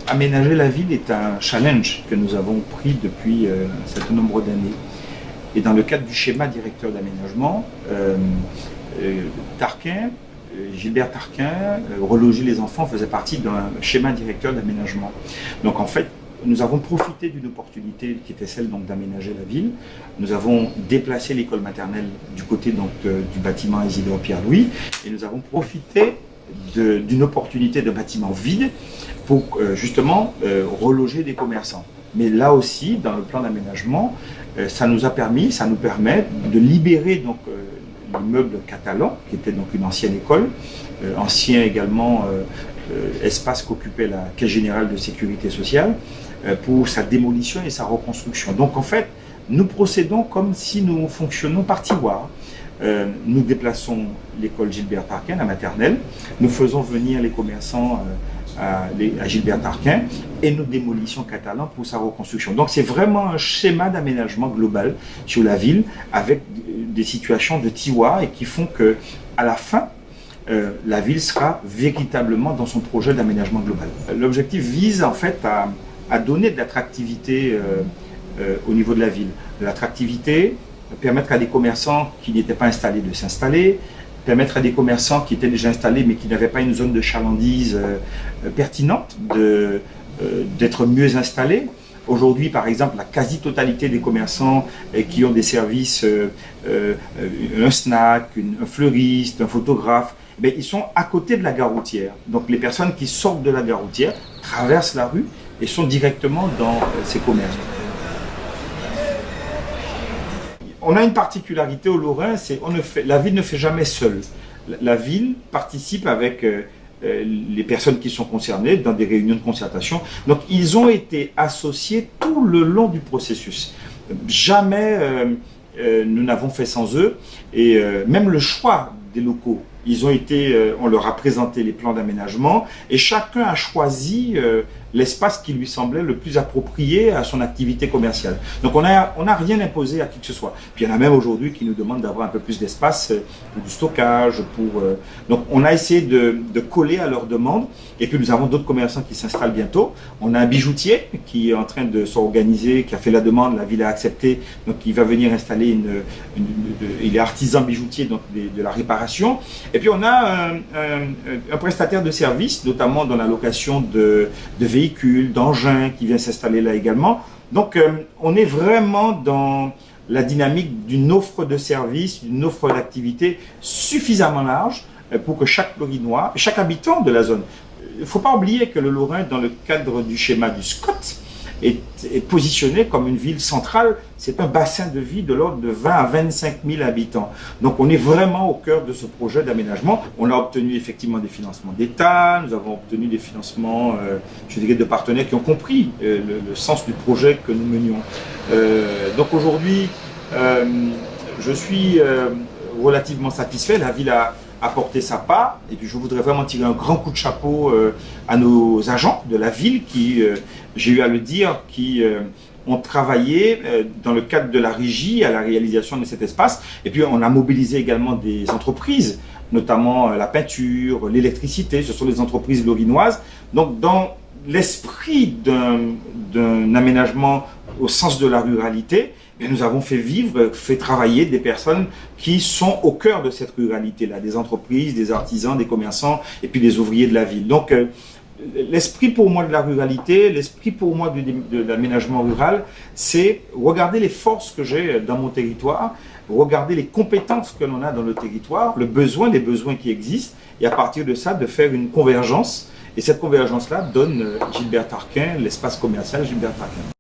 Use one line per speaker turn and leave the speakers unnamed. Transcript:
Aménager la ville est un challenge que nous avons pris depuis un certain nombre d'années. Et dans le cadre du schéma directeur d'aménagement, Gilbert Tarquin, Reloger les enfants faisait partie d'un schéma directeur d'aménagement. Donc en fait, nous avons profité d'une opportunité qui était celle d'aménager la ville. Nous avons déplacé l'école maternelle du côté du bâtiment Isidore Pierre-Louis et nous avons profité d'une opportunité de bâtiment vide pour justement reloger des commerçants. Mais là aussi, dans le plan d'aménagement, ça nous permet de libérer l'immeuble catalan, qui était donc une ancienne école, ancien également espace qu'occupait la Caisse générale de sécurité sociale, pour sa démolition et sa reconstruction. Donc en fait, nous procédons comme si nous fonctionnons par tiroir. Nous déplaçons l'école Gilbert Tarquin, la maternelle, nous faisons venir les commerçants à Gilbert Tarquin et nous démolissons Catalan pour sa reconstruction. Donc c'est vraiment un schéma d'aménagement global sur la ville avec des situations de tiroir et qui font que à la fin, la ville sera véritablement dans son projet d'aménagement global. L'objectif vise en fait à donner de l'attractivité au niveau de la ville. De l'attractivité, permettre à des commerçants qui n'étaient pas installés de s'installer, permettre à des commerçants qui étaient déjà installés mais qui n'avaient pas une zone de chalandise pertinente d'être mieux installés. Aujourd'hui, par exemple, la quasi-totalité des commerçants qui ont des services, un snack, un fleuriste, un photographe, ils sont à côté de la gare routière. Donc les personnes qui sortent de la gare routière traversent la rue et sont directement dans ces commerces. On a une particularité au Lorrain, c'est la ville ne fait jamais seule. La ville participe avec les personnes qui sont concernées dans des réunions de concertation. Donc ils ont été associés tout le long du processus. Jamais nous n'avons fait sans eux. Et même le choix des locaux, on leur a présenté les plans d'aménagement et chacun a choisi l'espace qui lui semblait le plus approprié à son activité commerciale. Donc on n'a rien imposé à qui que ce soit. Puis il y en a même aujourd'hui qui nous demandent d'avoir un peu plus d'espace pour du stockage. Donc on a essayé de coller à leurs demandes. Et puis nous avons d'autres commerçants qui s'installent bientôt. On a un bijoutier qui est en train de s'organiser, qui a fait la demande, la ville a accepté. Donc il va venir installer il est artisan bijoutier, donc de la réparation. Et puis on a un prestataire de services, notamment dans la location de véhicules, d'engins, qui vient s'installer là également. Donc on est vraiment dans la dynamique d'une offre de services, d'une offre d'activité suffisamment large pour que chaque Lorinois, chaque habitant de la zone, il ne faut pas oublier que le Lorrain, dans le cadre du schéma du SCOT, est positionné comme une ville centrale. C'est un bassin de vie de l'ordre de 20 à 25 000 habitants. Donc on est vraiment au cœur de ce projet d'aménagement. On a obtenu effectivement des financements d'État, nous avons obtenu des financements de partenaires qui ont compris le sens du projet que nous menions. Donc aujourd'hui, je suis relativement satisfait. La ville a apporter sa part, et puis je voudrais vraiment tirer un grand coup de chapeau à nos agents de la ville qui, j'ai eu à le dire, qui ont travaillé dans le cadre de la régie à la réalisation de cet espace, et puis on a mobilisé également des entreprises, notamment la peinture, l'électricité, ce sont des entreprises lorinoises. Donc dans l'esprit d'un aménagement au sens de la ruralité, nous avons fait travailler des personnes qui sont au cœur de cette ruralité-là, des entreprises, des artisans, des commerçants et puis des ouvriers de la ville. Donc l'esprit pour moi de la ruralité, l'esprit pour moi de l'aménagement rural, c'est regarder les forces que j'ai dans mon territoire, regarder les compétences que l'on a dans le territoire, les besoins qui existent, et à partir de ça, de faire une convergence. Et cette convergence-là donne Gilbert Tarquin, l'espace commercial Gilbert Tarquin.